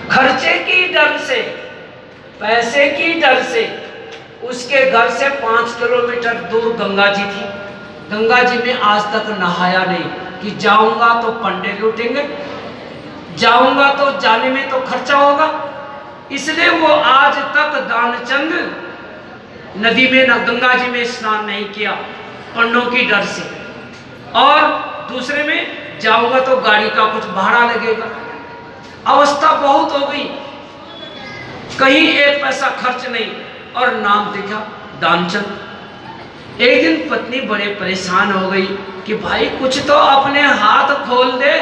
खर्चे की डर से, पैसे की डर से उसके घर से 5 किलोमीटर दूर गंगा जी थी। गंगा जी में आज तक नहाया नहीं कि जाऊंगा तो पंडे लूटेंगे, जाऊंगा तो जाने में तो खर्चा होगा, इसलिए वो आज तक दानचंद नदी में न गंगा जी में स्नान नहीं किया पंडों की डर से। और दूसरे में जाऊंगा तो गाड़ी का कुछ भाड़ा लगेगा। अवस्था बहुत हो गई, कहीं एक पैसा खर्च नहीं और नाम दिखा दानचंद। एक दिन पत्नी बड़े परेशान हो गई कि भाई कुछ तो अपने हाथ खोल दे,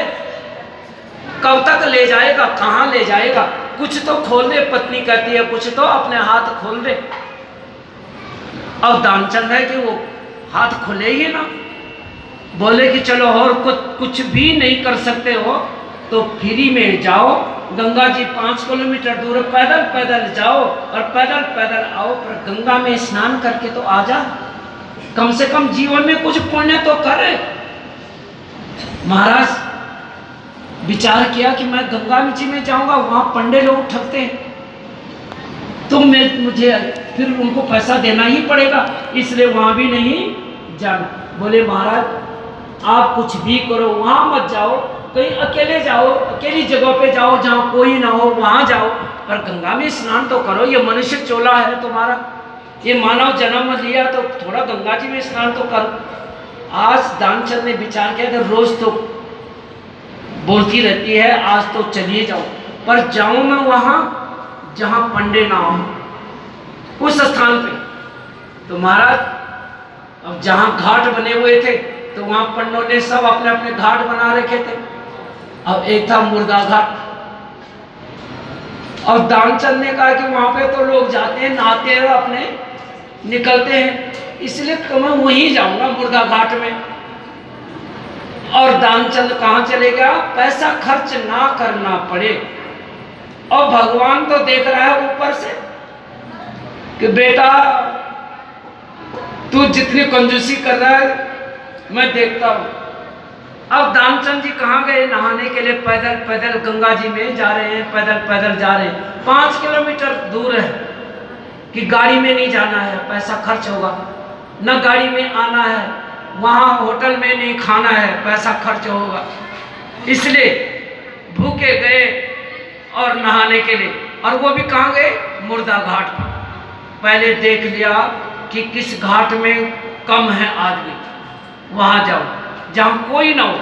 कब तक ले जाएगा, कहाँ ले जाएगा, कुछ तो खोल दे। पत्नी कहती है कुछ तो अपने हाथ खोल दे। और दानचंद है कि वो हाथ खोले ही ना, बोले कि चलो और कुछ भी नहीं कर सकते हो तो फ्री में जाओ, गंगा जी 5 किलोमीटर दूर पैदल पैदल जाओ और पैदल पैदल आओ, पर गंगा में स्नान करके तो आ जा, कम से कम जीवन में कुछ पुण्य तो करे। महाराज विचार किया कि मैं गंगा जी में जाऊंगा, वहां पंडे लोग ठगते हैं, तो मुझे फिर उनको पैसा देना ही पड़ेगा, इसलिए वहां भी नहीं जाना। बोले महाराज आप कुछ भी करो, वहां मत जाओ, कहीं अकेले जाओ, अकेली जगह पे जाओ जहां कोई ना हो, वहां जाओ, पर गंगा में स्नान तो करो। ये मनुष्य चोला है तुम्हारा, ये मानव जन्म लिया तो थोड़ा गंगा जी में स्नान तो करो। आज दानचंद ने विचार किया कि रोज तो बोलती रहती है, आज तो चलिए जाओ, पर जाऊं मैं वहां जहां पंडे ना हो, उस स्थान पे। तो महाराज अब जहां घाट बने हुए थे तो वहां पंडों ने सब अपने अपने घाट बना रखे थे। अब एक था मुर्दा घाट, और दानचंद ने कहा कि वहां पे तो लोग जाते हैं, नहाते हैं, अपने निकलते हैं, इसलिए मैं वहीं जाऊंगा मुर्दा घाट में। और दानचंद कहां चले गया, पैसा खर्च ना करना पड़े, और भगवान तो देख रहा है ऊपर से कि बेटा तू जितनी कंजूसी कर रहा है मैं देखता हूं। अब दानचंद जी कहां गए, नहाने के लिए पैदल पैदल गंगा जी में जा रहे हैं, पैदल पैदल जा रहे हैं। 5 किलोमीटर दूर है कि गाड़ी में नहीं जाना है, पैसा खर्च होगा, न गाड़ी में आना है, वहां होटल में नहीं खाना है, पैसा खर्च होगा, इसलिए भूखे गए और नहाने के लिए। और वो भी कहां गए, मुर्दा घाट पर। पहले देख लिया कि किस घाट में कम है आदमी, वहां जाओ जहां कोई ना हो।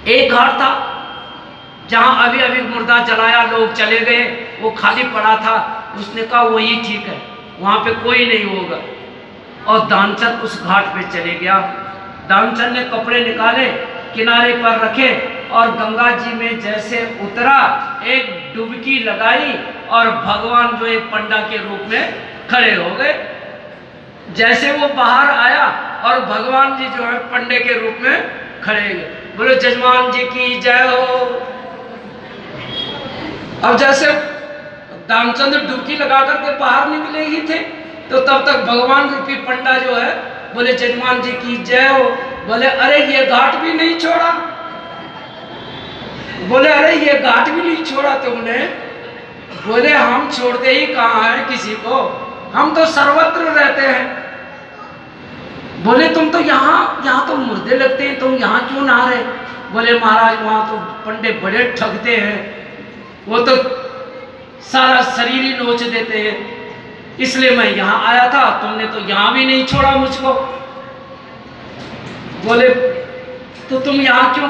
एक घाट था जहां अभी अभी मुर्दा जलाया, लोग चले गए, वो खाली पड़ा था, उसने कहा वही ठीक है, वहां पे कोई नहीं होगा। और दानचंद उस घाट पे चले गया। दानचंद ने कपड़े निकाले, किनारे पर रखे, और गंगा जी में जैसे उतरा, एक डुबकी लगाई, और भगवान जो एक पंडा के रूप में खड़े हो गए। जैसे वो बाहर आया और भगवान जी जो है पंडे के रूप में खड़े गए, बोले जजमान जी की जय हो। अब जैसे दानचंद डुबकी लगा करके बाहर निकले ही थे, तो तब तक भगवान रूपी पंडा जो है बोले जजमान जी की जय हो। बोले अरे ये घाट भी नहीं छोड़ा, बोले अरे ये घाट भी नहीं छोड़ा तुमने। बोले हम छोड़ते ही कहाँ है किसी को, हम तो सर्वत्र रहते हैं। बोले तुम तो यहाँ तो मुर्दे लगते हैं, तुम यहाँ क्यों नहा रहे। बोले महाराज वहाँ तो पंडे बड़े ठगते हैं, वो तो सारा शरीर ही नोच देते हैं, इसलिए मैं यहाँ आया था, तुमने तो यहाँ भी नहीं छोड़ा मुझको। बोले तो तुम यहाँ क्यों।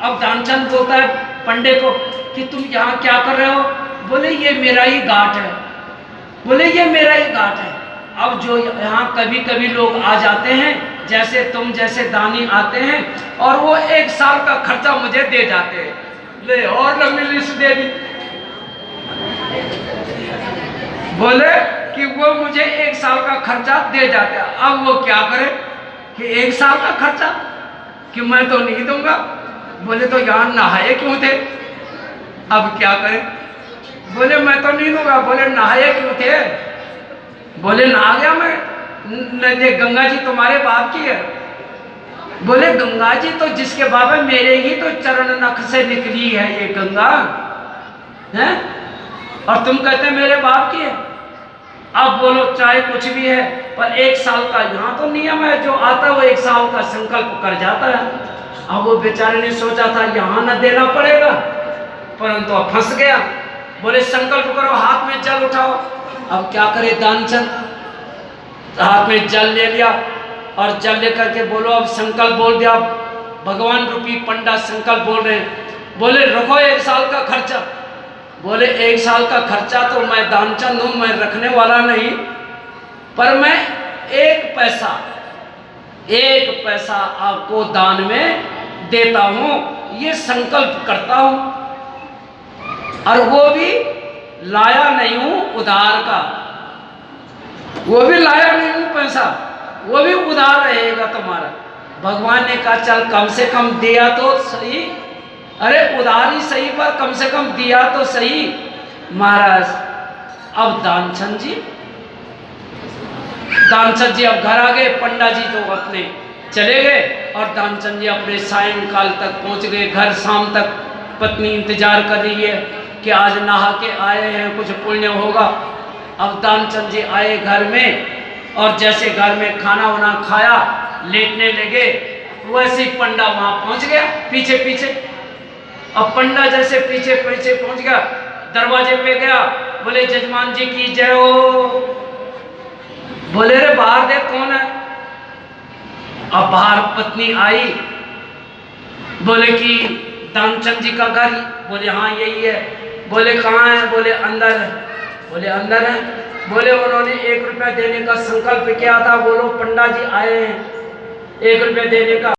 अब दानचंद बोलता है पंडे को कि तुम यहाँ क्या कर रहे हो। बोले ये मेरा ही घाट है, बोले ये मेरा ही घाट है। अब जो यहाँ कभी कभी लोग आ जाते हैं, जैसे तुम जैसे दानी आते हैं, और वो 1 साल का खर्चा मुझे दे जाते हैं। ले और लंबी लिस्ट दे दी। बोले कि वो मुझे 1 साल का खर्चा दे जाते हैं। अब वो क्या करे कि 1 साल का खर्चा कि मैं तो नहीं दूंगा। बोले तो यहाँ नहाए क्यों थे, अब क्या करें। बोले मैं तो नहीं दूंगा। बोले नहाए क्यों थे। बोले नहा गया मैं, ये गंगा जी तुम्हारे बाप की है। बोले गंगा जी तो जिसके बाप है, मेरे ही तो चरण नख से निकली है ये गंगा। हैं? और तुम कहते मेरे बाप की है। अब बोलो चाहे कुछ भी है, पर 1 साल का यहाँ तो नियम है, जो आता है वो 1 साल का संकल्प कर जाता है। अब वो बेचारे ने सोचा था यहाँ न देना पड़ेगा, परंतु अब फंस गया। बोले संकल्प करो, हाथ में जल उठाओ। अब क्या करे दानचंद, हाथ में जल ले लिया और जल लेकर के बोलो अब संकल्प बोल दिया। भगवान रूपी पंडा संकल्प बोल रहे हैं। बोले रखो 1 साल का खर्चा। बोले 1 साल का खर्चा तो मैं दानचंद हूं, मैं रखने वाला नहीं, पर मैं 1 पैसा आपको दान में देता हूं, ये संकल्प करता हूं। और वो भी लाया नहीं हूं उधार का, वो भी लाया नहीं हूं पैसा, वो भी उधार रहेगा तुम्हारा। भगवान ने कहा चल कम से कम दिया तो सही, अरे उधार ही सही पर कम से कम दिया तो सही। महाराज अब दानचंद जी अब घर आ गए, पंडा जी तो अपने चले गए और दानचंद जी अपने सायंकाल तक पहुंच गए घर। शाम तक पत्नी इंतजार कर रही है कि आज नहा के आए हैं, कुछ पुण्य होगा। अब दानचंद जी आए घर में और जैसे घर में खाना वाना खाया, लेटने लगे, वैसे ही पंडा वहां पहुंच गया पीछे पीछे। अब पंडा जैसे पीछे पीछे पहुंच गया, दरवाजे पे गया, बोले जजमान जी की जय हो। बोले रे बाहर देख कौन है। अब बाहर पत्नी आई, बोले कि दानचंद जी का घर। बोले हाँ यही है। बोले कहाँ है। बोले अंदर है। बोले अंदर है। बोले उन्होंने 1 रुपया देने का संकल्प किया था, बोलो पंडा जी आए हैं 1 रुपया देने का।